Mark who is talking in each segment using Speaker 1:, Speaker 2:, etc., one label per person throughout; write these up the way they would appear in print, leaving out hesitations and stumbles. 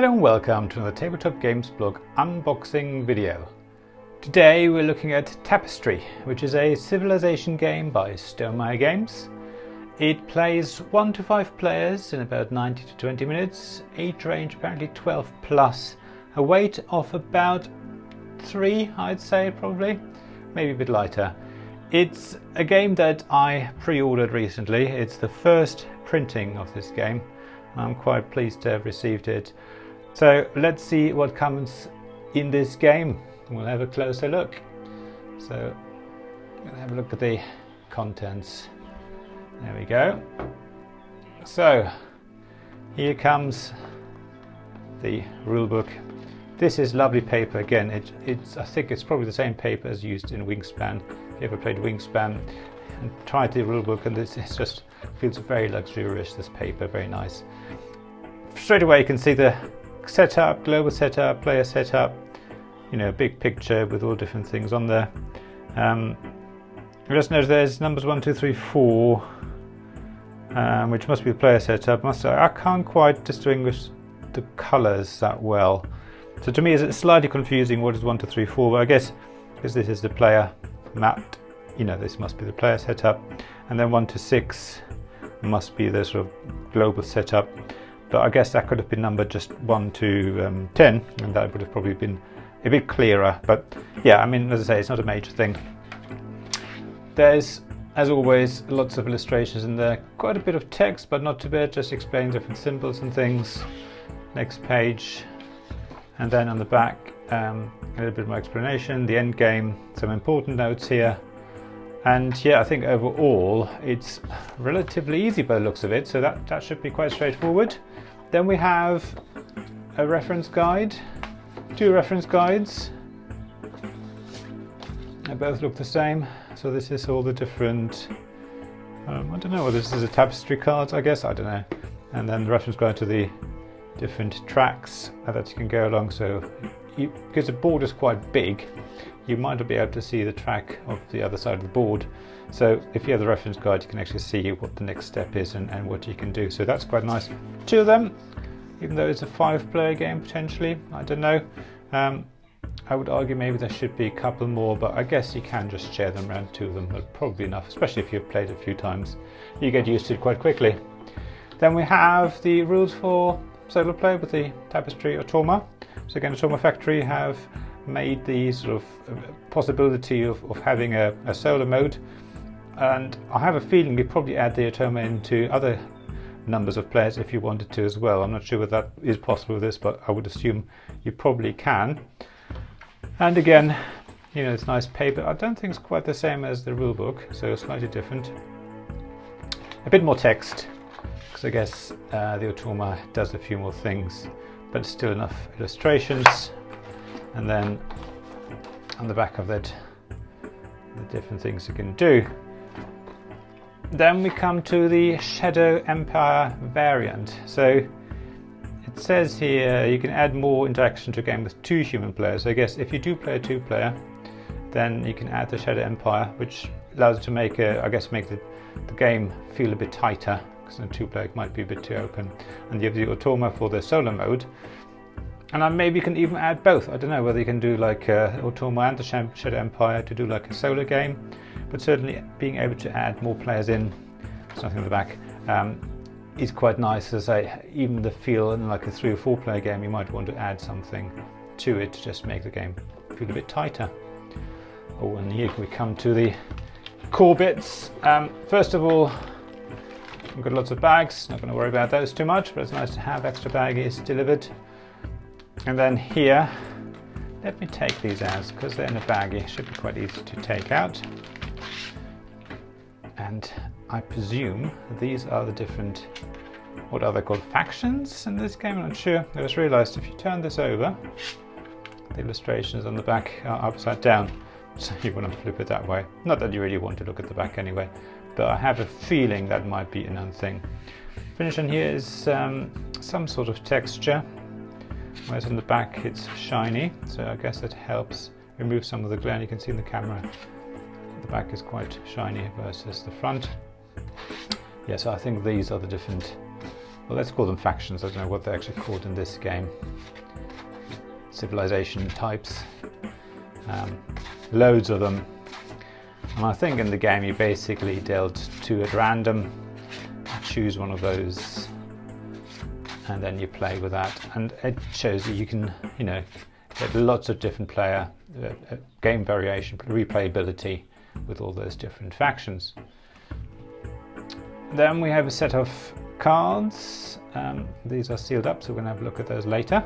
Speaker 1: Hello and welcome to another Tabletop Games blog unboxing video. Today we're looking at Tapestry, which is a civilization game by Stonemaier Games. It plays 1 to 5 players in about 90 to 20 minutes, age range apparently 12 plus, a weight of about 3 I'd say probably, maybe a bit lighter. It's a game that I pre-ordered recently. It's the first printing of this game. I'm quite pleased to have received it. So let's see what comes in this game. We'll have a closer look. So we'll have a look at the contents. There we go. So here comes the rulebook. This is lovely paper. Again, I think it's probably the same paper as used in Wingspan. If you ever played Wingspan and tried the rulebook, and this is just feels very luxurious. This paper, very nice. Straight away you can see the setup, global setup, player setup, you know, big picture with all different things on there. Just notice there's numbers 1, 2, 3, 4, which must be the player setup. I can't quite distinguish the colours that well. So to me it's slightly confusing what is 1, 2, 3, 4, but I guess because this is the player mapped, you know, this must be the player setup. And then 1 to 6 must be the sort of global setup. But I guess that could have been numbered just 1 to 10, and that would have probably been a bit clearer. But yeah, I mean, as I say, it's not a major thing. There's, as always, lots of illustrations in there. Quite a bit of text, but not too bad. Just explaining different symbols and things. Next page. And then on the back, a little bit more explanation. The end game, some important notes here. And yeah, I think overall it's relatively easy by the looks of it, so that should be quite straightforward. Then we have a reference guide, 2 reference guides. They both look the same. So this is all the different, I don't know whether this is a tapestry card, I guess, I don't know. And then the reference guide to the different tracks that you can go along. So because the board is quite big, you might not be able to see the track of the other side of the board. So if you have the reference guide, you can actually see what the next step is and what you can do. So that's quite nice. 2 of them, even though it's a 5-player game potentially, I don't know. I would argue maybe there should be a couple more, but I guess you can just share them around. 2 of them are probably enough, especially if you've played a few times. You get used to it quite quickly. Then we have the rules for solo play with the Tapestry Automa. So again, Automa Factory have made the sort of possibility of having a solo mode, and I have a feeling you probably add the Automa into other numbers of players if you wanted to as well. I'm not sure whether that is possible with this, but I would assume you probably can. And again, you know, it's nice paper. I don't think it's quite the same as the rulebook, so slightly different. A bit more text, because I guess the Automa does a few more things, but still enough illustrations. And then on the back of that, the different things you can do. Then we come to the Shadow Empire variant. So it says here you can add more interaction to a game with 2 human players. So I guess if you do play a 2-player, then you can add the Shadow Empire, which allows you to make the game feel a bit tighter, because in a 2-player it might be a bit too open. And you have the Automa for the solo mode. And maybe you can even add both. I don't know whether you can do like Automa and the Shadow Empire to do like a solo game, but certainly being able to add more players in, something in the back, is quite nice. As I say, even the feel in like a 3 or 4-player game, you might want to add something to it to just make the game feel a bit tighter. Oh, and here we come to the core bits. First of all, we've got lots of bags. Not going to worry about those too much, but it's nice to have extra baggies delivered. And then here, let me take these out because they're in a baggie. Should be quite easy to take out. And I presume these are the different, what are they called, factions in this game? I'm not sure. I just realized if you turn this over, the illustrations on the back are upside down. So you want to flip it that way. Not that you really want to look at the back anyway, but I have a feeling that might be another thing. Finish on here is some sort of texture. Whereas on the back it's shiny, so I guess it helps remove some of the glare. You can see in the camera the back is quite shiny versus the front. Yeah, so I think these are the different well, let's call them factions. I don't know what they're actually called in this game. Civilization types. Loads of them. And I think in the game you basically dealt 2 at random. Choose one of those, and then you play with that. And it shows that you can, you know, get lots of different player, game variation, replayability with all those different factions. Then we have a set of cards. These are sealed up, so we're going to have a look at those later.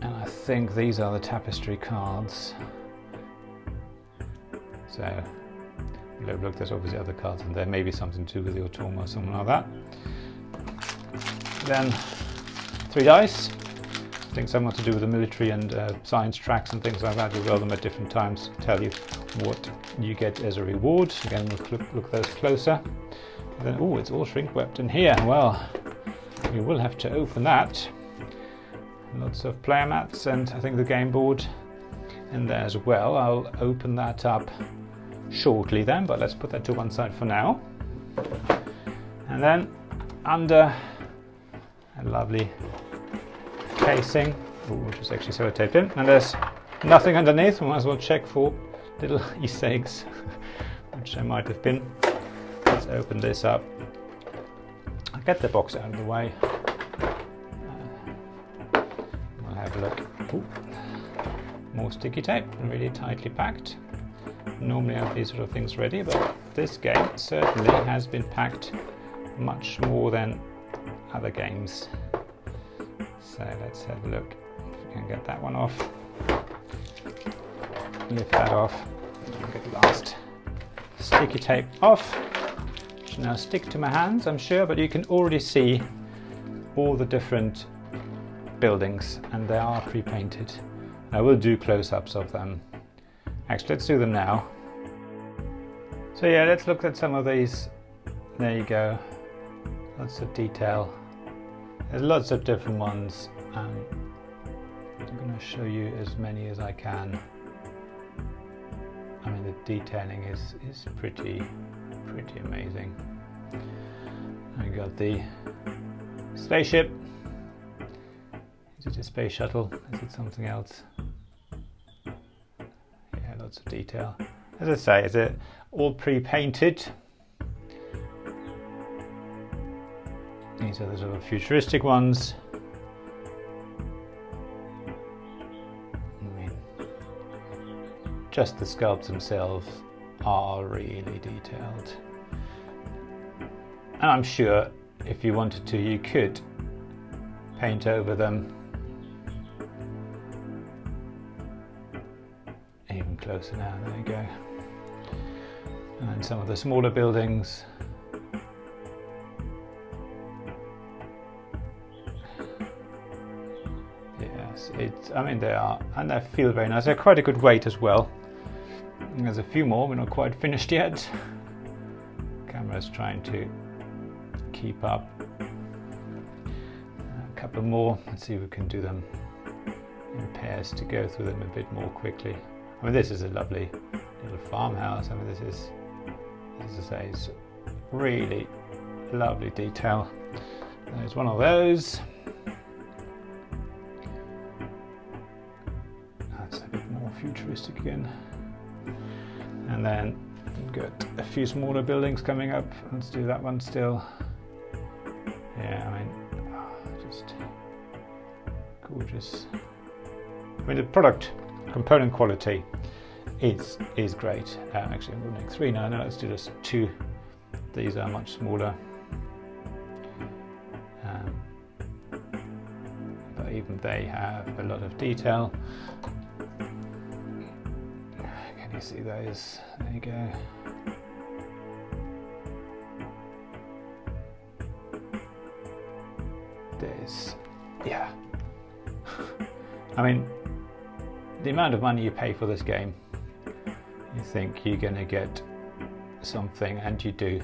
Speaker 1: And I think these are the Tapestry cards. So, look, there's obviously other cards in there, maybe something to do with the Automa or something like that. Then 3 dice. I think something to do with the military and science tracks and things like that. You roll them at different times to tell you what you get as a reward. Again, we'll look at those closer. And then, oh, it's all shrink webbed in here. Well, we will have to open that. Lots of player mats and I think the game board in there as well. I'll open that up shortly then, but let's put that to one side for now. And then under a lovely casing, which is actually sellotaped in, and there's nothing underneath. We might as well check for little Easter eggs, which there might have been. Let's open this up. I'll get the box out of the way. We'll have a look. Ooh. More sticky tape, really tightly packed. Normally I have these sort of things ready, but this game certainly has been packed much more than other games. So let's have a look if we can get that one off. Lift that off. And get the last sticky tape off. Should now stick to my hands, I'm sure, but you can already see all the different buildings, and they are pre-painted. I will do close-ups of them. Actually, let's do them now. So yeah, let's look at some of these. There you go. Lots of detail. There's lots of different ones. I'm going to show you as many as I can. I mean, the detailing is pretty amazing. I got the spaceship. Is it a space shuttle? Is it something else? Yeah, lots of detail. As I say, is it all pre-painted? These are the sort of futuristic ones. I mean, just the sculpts themselves are really detailed. And I'm sure if you wanted to, you could paint over them. Even closer now, there you go. And some of the smaller buildings. Yes, I mean they are, and they feel very nice. They're quite a good weight as well. And there's a few more, we're not quite finished yet. Camera's trying to keep up. A couple more, let's see if we can do them in pairs to go through them a bit more quickly. I mean, this is a lovely little farmhouse. I mean, this is, as I say, it's really lovely detail. There's one of those. That's a bit more futuristic again. And then we've got a few smaller buildings coming up. Let's do that one still. Yeah, I mean, just gorgeous. I mean, the product component quality is great. Actually, I'm going to make 3 now. No, let's do just 2. These are much smaller. But even they have a lot of detail. Can you see those? There you go. There's, yeah. I mean, the amount of money you pay for this game, you think you're going to get something, and you do.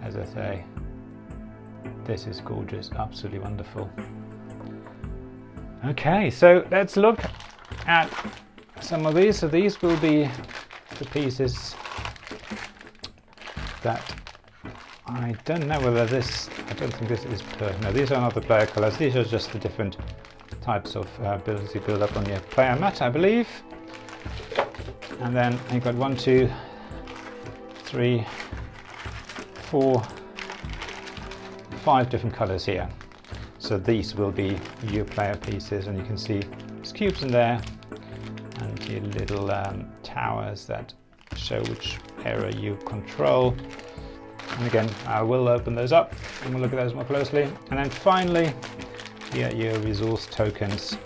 Speaker 1: As I say, this is gorgeous, absolutely wonderful. Okay, so let's look at some of these. So these will be the pieces that I don't know whether this, I don't think this is no, these are not the player colours, these are just the different types of builds you build up on your player mat, I believe. And then you've got 1, 2, 3, 4, 5 different colours here. So these will be your player pieces, and you can see there's cubes in there and your little towers that show which area you control. And again, I will open those up and we'll look at those more closely. And then finally, here are your resource tokens.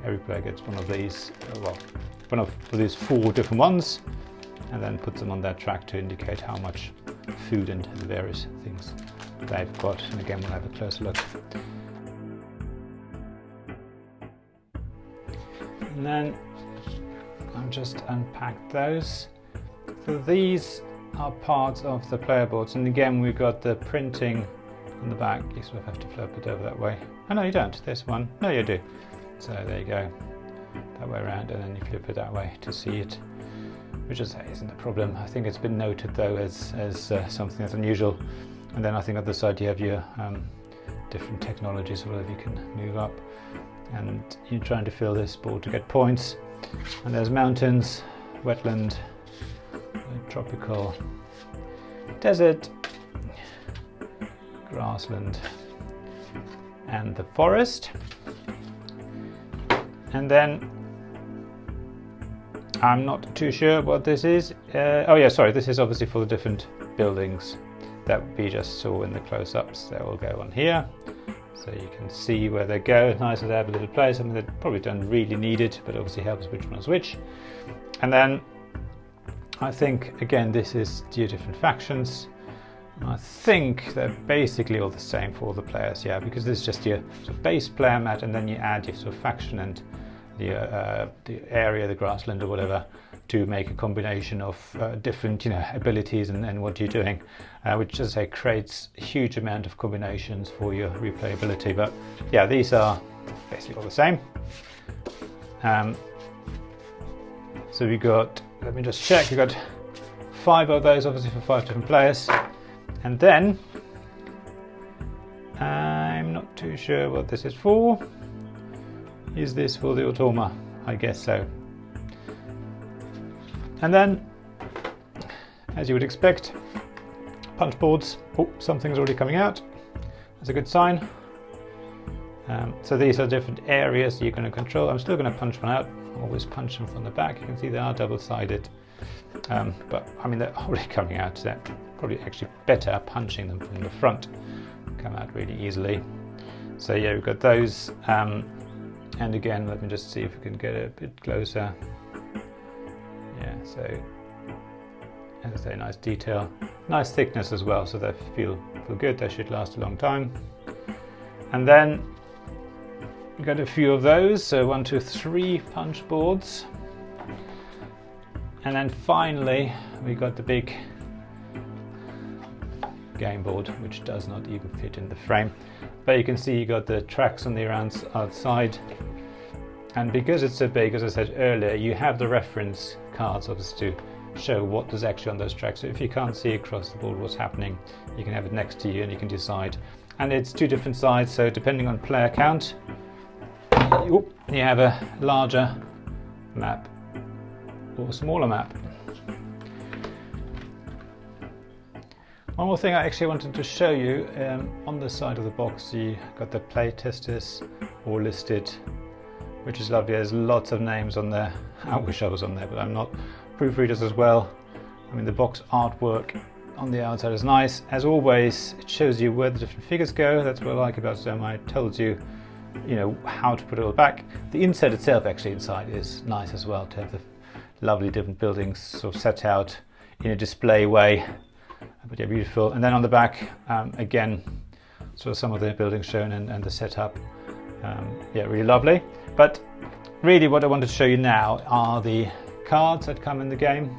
Speaker 1: Every player gets one of these, well, one of these 4 different ones, and then puts them on their track to indicate how much food and the various things they've got. And again, we'll have a closer look. And then I'll just unpack those. So these are parts of the player boards, and again we've got the printing on the back. You sort of have to flip it over that way. Oh no, you don't. This one. No, you do. So there you go. That way around, and then you flip it that way to see it, which is isn't a problem. I think it's been noted though as something that's unusual. And then I think on the side you have your different technologies, or whatever you can move up, and you're trying to fill this board to get points. And there's mountains, wetland, tropical, desert, grassland, and the forest. And then I'm not too sure what this is. Oh yeah, sorry, this is obviously for the different buildings that we just saw in the close-ups. They will go on here, so you can see where they go. It's nice to have a little place, something that probably don't really need it, but obviously helps which one is which. And then I think, again, this is your different factions. I think they're basically all the same for all the players, yeah, because this is just your sort of base player mat, and then you add your sort of faction and the area, the grassland or whatever, to make a combination of different, abilities and what you're doing, which, as I say, creates a huge amount of combinations for your replayability. But yeah, these are basically all the same. So we got, let me just check, we got 5 of those, obviously for 5 different players. And then I'm not too sure what this is for. Is this for the automa? I guess so. And then, as you would expect, punch boards. Oh, something's already coming out. That's a good sign. So these are different areas you're going to control. I'm still going to punch one out. Always punch them from the back. You can see they are double-sided. But I mean, they're already coming out. So they're probably actually better punching them from the front. Come out really easily. So yeah, we've got those. And again, let me just see if we can get a bit closer. Yeah, so as I say, nice detail, nice thickness as well, so they feel good. They should last a long time. And then we got a few of those, so 1, 2, 3 punch boards. And then finally we got the big game board, which does not even fit in the frame, but you can see you got the tracks on the outside. And because it's so big, as I said earlier, you have the reference cards obviously to show what is actually on those tracks. So if you can't see across the board what's happening, you can have it next to you and you can decide. And it's 2 different sides, so depending on player count, you have a larger map or a smaller map. One more thing I actually wanted to show you, on the side of the box you got the play testers all listed, which is lovely. There's lots of names on there. I wish I was on there, but I'm not. Proofreaders as well. I mean, the box artwork on the outside is nice. As always, it shows you where the different figures go. That's what I like about Stonemaier. It tells you, how to put it all back. The insert itself actually inside is nice as well, to have the lovely different buildings sort of set out in a display way. But yeah, beautiful. And then on the back, again, sort of some of the buildings shown and the setup. Yeah, really lovely. But really what I wanted to show you now are the cards that come in the game.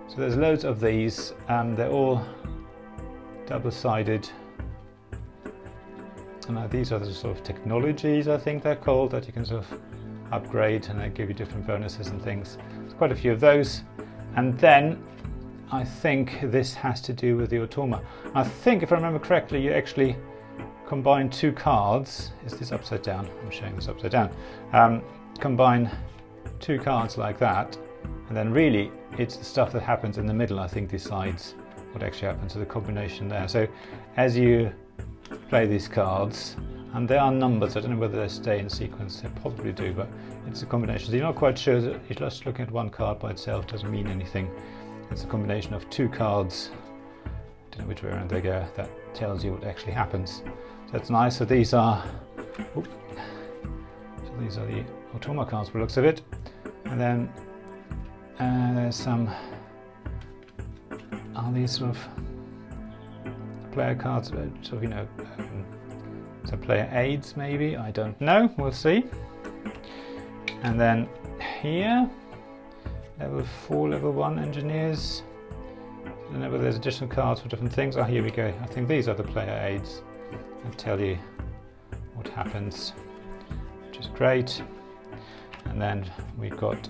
Speaker 1: So there's loads of these. They're all double-sided. And these are the sort of technologies, I think they're called, that you can sort of upgrade, and they give you different bonuses and things. There's quite a few of those. And then I think this has to do with the automa. I think, if I remember correctly, you actually combine 2 cards. Is this upside down? I'm showing this upside down. Combine 2 cards like that, and then really it's the stuff that happens in the middle, I think, decides what actually happens to the combination there. So as you play these cards, and they are numbers, I don't know whether they stay in sequence, they probably do, but it's a combination. So you're not quite sure that you're just looking at one card by itself doesn't mean anything. It's a combination of 2 cards, I don't know which way around they go, that tells you what actually happens. So that's nice. So these are the automa cards by the looks of it. And then there's some, are these sort of player cards, sort of, you know, so player aids maybe, I don't know, we'll see. And then here, level 4, level 1 engineers. I don't know whether there's additional cards for different things. Oh, here we go. I think these are the player aids that tell you what happens, which is great. And then we've got,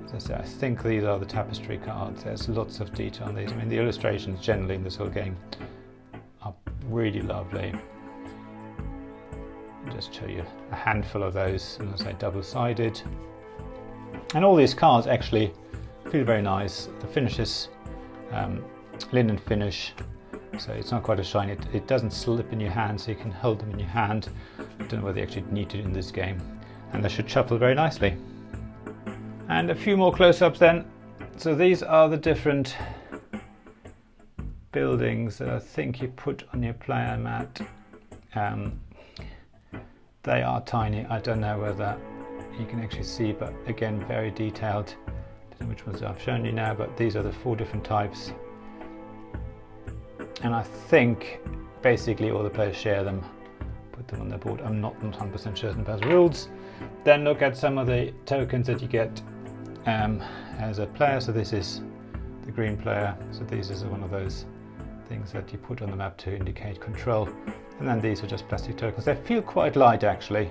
Speaker 1: as I say, I think these are the Tapestry cards. There's lots of detail on these. I mean, the illustrations generally in this whole game are really lovely. I'll just show you a handful of those, and as I say, double-sided. And all these cards actually feel very nice. The finish is linen finish, so it's not quite as shiny. It doesn't slip in your hand, so you can hold them in your hand. I don't know whether you actually need to in this game. And they should shuffle very nicely. And a few more close-ups then. So these are the different buildings that I think you put on your player mat. They are tiny. I don't know whether you can actually see, but again, very detailed. I don't know which ones I've shown you now, but these are the 4 different types. And I think basically all the players share them, put them on their board. I'm not 100% certain about the rules. Then look at some of the tokens that you get as a player. So this is the green player. So these is one of those things that you put on the map to indicate control. And then these are just plastic tokens. They feel quite light actually.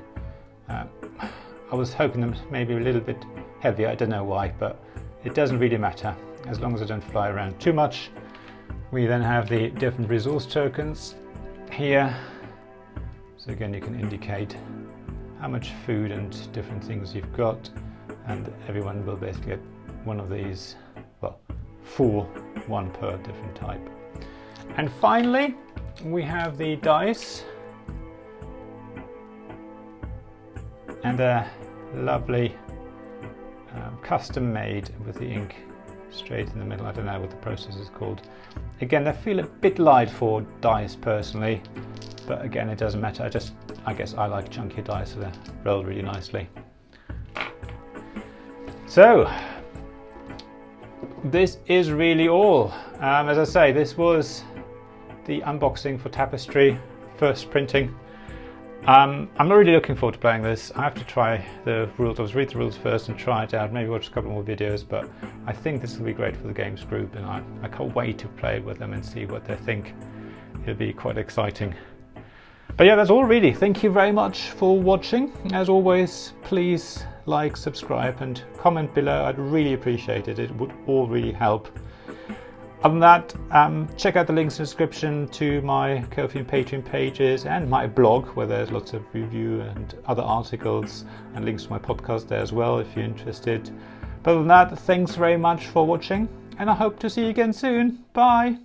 Speaker 1: I was hoping them maybe a little bit heavier, I don't know why, but it doesn't really matter as long as I don't fly around too much. We then have the different resource tokens here. So again, you can indicate how much food and different things you've got, and everyone will basically get one of these, well, 4, 1 per different type. And finally, we have the dice, and they're lovely, custom made with the ink straight in the middle. I don't know what the process is called. Again, they feel a bit light for dice personally, but again, it doesn't matter. I guess I like chunkier dice, so they roll really nicely. So this is really all. As I say, this was the unboxing for Tapestry, first printing. I'm really looking forward to playing this. I have to try the rules. I was read the rules first and try it out, maybe watch a couple more videos, but I think this will be great for the games group, and I can't wait to play it with them and see what they think. It'll be quite exciting. But yeah, that's all really. Thank you very much for watching. As always, please like, subscribe and comment below. I'd really appreciate it. It would all really help. Other than that, check out the links in the description to my Ko-fi and Patreon pages and my blog, where there's lots of review and other articles, and links to my podcast there as well if you're interested. But other than that, thanks very much for watching, and I hope to see you again soon. Bye!